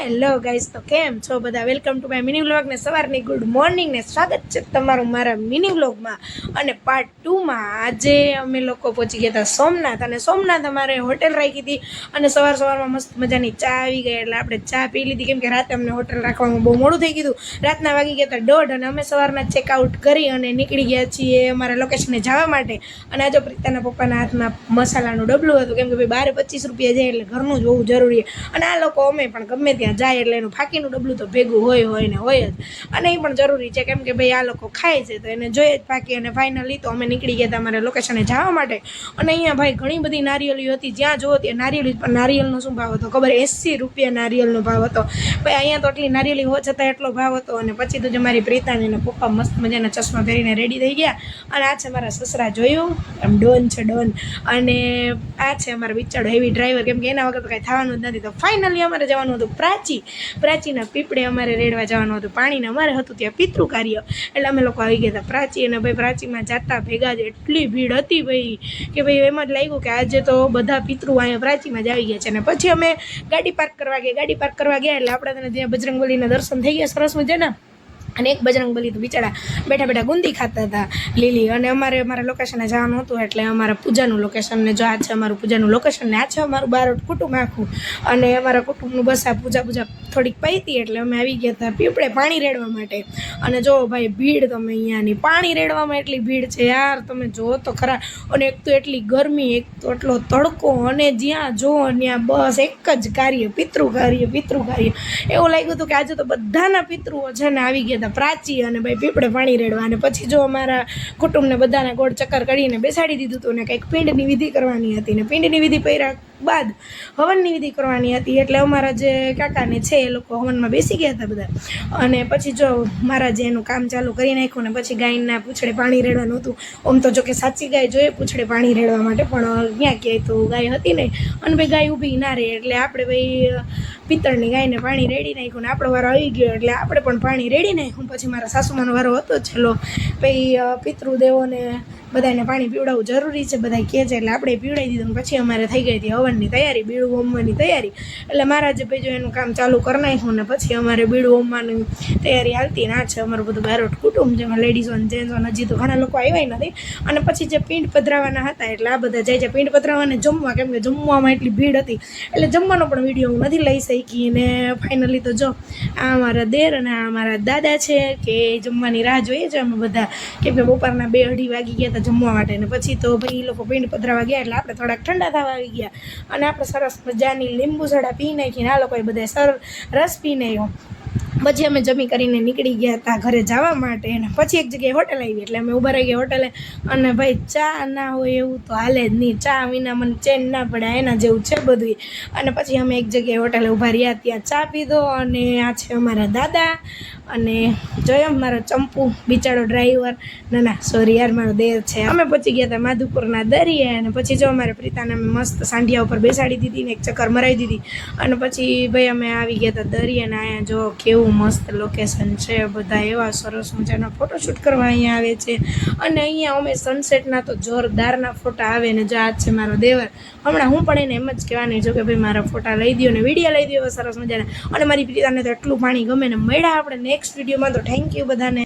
Hello guys, તો કેમ છો બધા? Welcome to my mini vlog ને સવારની ગુડ મોર્નિંગ ને સ્વાગત છે તમારું મારા મિની વ્લોગમાં અને પાર્ટ 2માં. આજે અમે લોકો પહોંચી ગયા હતા સોમનાથ, અને સોમનાથ અમારે હોટેલ રાખી હતી અને સવારમાં મસ્ત મજાની ચા આવી ગઈ એટલે આપણે ચા પી લીધી, કેમ કે રાતે અમને હોટેલ રાખવામાં બહુ મોડું થઈ ગયું. રાતના વાગી ગયા હતા 1:30 અને અમે સવારના ચેકઆઉટ કરી અને નીકળી ગયા છીએ અમારા લોકેશને જવા માટે. અને આજે પ્રીતાના પપ્પાના હાથમાં મસાલાનું ડબલું હતું, કેમ કે ભાઈ બારે 25 રૂપિયા જાય એટલે ઘરનું જ હોવું જરૂરી. અને આ લોકો અમે પણ ગમે ત્યાં જાય એટલે એનું ફાકીનું ડબલું તો ભેગું હોય ને હોય જ, અને એ પણ જરૂરી છે, કેમ કે ભાઈ આ લોકો ખાય છે તો એને જોઈએ જ ફાકી. અને ફાઇનલી તો અમે નીકળી ગયા હતા અમારે લોકેશને જવા માટે. અને અહીંયા ભાઈ ઘણી બધી નારિયેળીઓ હતી, જ્યાં જુઓ ત્યાં નારિયેળી. પણ નારિયેળનો શું ભાવ હતો ખબર? 80 રૂપિયા નારિયેળનો ભાવ હતો ભાઈ. અહીંયા તો આટલી નારિયેળી હોવા છતાં એટલો ભાવ હતો. અને પછી તો જ મારી પ્રીતાને એના પપ્પા મસ્ત મજાના ચશ્મા પહેરીને રેડી થઈ ગયા. અને આ છે મારા સસરા, જોયું આમ ડોન છે ડોન. અને આ છે અમારો વિચારો હેવી ડ્રાઈવર, કેમ કે એના વગર તો કાંઈ થવાનું જ નથી. તો ફાઇનલી અમારે જવાનું હતું પ્રાચીના પીપળે અમારે રેડવા જવાનું હતું. પાણીને અમારે હતું ત્યાં પિતૃ કાર્ય, એટલે અમે લોકો આવી ગયા હતા પ્રાચી. અને ભાઈ પ્રાચીમાં જતા ભેગા જ એટલી ભીડ હતી ભાઈ, કે ભાઈ એમ જ લાગ્યું કે આજે તો બધા પિતૃ અહીંયા પ્રાચીમાં જ આવી ગયા છે. અને પછી અમે ગાડી પાર્ક કરવા ગયા એટલે આપણે ત્યાં બજરંગબલીના દર્શન થઈ ગયા સરસ મજાના. અને એક બજરંગબલી તો બિચારા બેઠા ગુંદી ખાતા હતા લીલી. અને અમારા લોકેશને જવાનું હતું એટલે અમારા પૂજાનું લોકેશન ને જો આ છે અમારું પૂજાનું લોકેશન ને આ છે અમારું બારોટ કુટુંબ આખું. અને અમારા કુટુંબનું બસ આ પૂજા થોડીક પૈતી એટલે અમે આવી ગયા હતા પીપળે પાણી રેડવા માટે. અને જો ભાઈ ભીડ તમે અહીંયાની પાણી રેડવામાં એટલી ભીડ છે યાર, તમે જો તો ખરા. અને એક તો એટલી ગરમી, એક તો એટલો તડકો, અને જ્યાં જો ત્યાં બસ એક જ કાર્ય પિતૃ કાર્ય. એવું લાગ્યું હતું કે આજે તો બધાના પિતૃઓ છે ને આવી ગયા પ્રાચી અને ભાઈ પીપળે પાણી રેડવા. અને પછી જો અમારા કુટુંબને બધાને ગોળ ચક્કર કરીને બેસાડી દીધું હતું ને કંઈક પિંડની વિધિ કરવાની હતી. ને પિંડની વિધિ કર્યા બાદ હવનની વિધિ કરવાની હતી, એટલે અમારા જે કાકાને છે એ લોકો હવનમાં બેસી ગયા હતા બધા. અને પછી જો મારા જે એનું કામ ચાલુ કરી નાખ્યું ને પછી ગાયના પૂંછડે પાણી રેડવાનું હતું. આમ તો જો કે સાચી ગાય જોઈએ પૂંછડે પાણી રેડવા માટે, પણ ક્યાં ક્યાંય તો ગાય હતી નહીં. અને ભાઈ ગાય ઊભી ના રહે એટલે આપણે ભાઈ પિત્તળની ગાયને પાણી રેડી નાખ્યું ને આપણો વારો આવી ગયો એટલે આપણે પણ પાણી રેડી નાખ્યું. પછી મારા સાસુમાનો વારો હતો છેલ્લો. પછી પિતૃદેવોને બધાને પાણી પીવડાવવું જરૂરી છે બધા કહે છે, એટલે આપણે પીવડાવી દીધું. પછી અમારે થઈ ગઈ હતી હવનની તૈયારી, બીડું હોમવાની તૈયારી. એટલે મારા જે ભાઈ જો એનું કામ ચાલુ કરી નાખ્યું ને પછી અમારે બીડું હોમવાની તૈયારી હાલતી. ના છે અમારું બધું બારોટ કુટુંબ, જેમાં લેડીઝો અને જેન્ટ્સો, હજી તો ઘણા લોકો આવ્યા નથી. અને પછી જે પિંડ પધરાવાના હતા એટલે આ બધા જાય છે પિંડ પધરાવાને જમવા, કેમ કે જમવામાં એટલી ભીડ હતી એટલે જમવાનો પણ વિડીયો હું નથી લઈ શકી. ને ફાઇનલી તો જો આ અમારા દેર અને આ અમારા દાદા છે કે જમવાની રાહ જોઈએ છે અમે બધા, કેમ કે બપોરના 2-2:30 વાગી ગયા હતા જમવા માટે. ને પછી તો ભાઈ એ લોકો પિંડ પધરાવા ગયા એટલે આપણે થોડાક ઠંડા થવા આવી ગયા. અને આપણે સરસ મજાની લીંબુ સોડા પી નાખીને આ લોકોએ બધા રસ પી નાખ્યો. પછી અમે જમી કરીને નીકળી ગયા હતા ઘરે જવા માટે. અને પછી એક જગ્યાએ હોટેલ આવી એટલે અમે ઊભા રહી ગયા હોટેલે. અને ભાઈ ચા ના હોય એવું તો હાલે જ નહીં, ચા વિના મને ચેન ના પડે, એના જેવું છે બધું. અને પછી અમે એક જગ્યાએ હોટેલે ઊભા રહ્યા, ત્યાં ચા પીધો. અને આ છે અમારા દાદા, અને જોયો મારો ચંપુ બિચારો ડ્રાઈવર, ના સોરી યાર મારો દેર છે. અમે પહોંચી ગયા હતા માધુપુરના દરિયે. અને પછી જો અમારે પ્રીતાને અમે મસ્ત સાંઢિયા ઉપર બેસાડી દીધી ને એક ચક્કર મરાવી દીધી. અને પછી ભાઈ અમે આવી ગયા હતા દરિયાને. અહીંયા જો કેવું મસ્ત લોકેશન છે, બધા એવા સરસ મજાના ફોટોશૂટ કરવા અહીંયા આવે છે. અને અહીંયા અમે સનસેટના તો જોરદારના ફોટા આવે ને. જો આ છે મારો દેવર. હમણાં હું પણ એને એમ જ કહેવાની જો કે ભાઈ મારા ફોટા લઈ દો ને વિડીયો લઈ દો સરસ મજાના. અને મારી પ્રીતાને તો એટલું પાણી ગમે ને. મળ્યા આપણે નેક્સ્ટ વિડીયોમાં. તો થેન્ક યુ બધાને.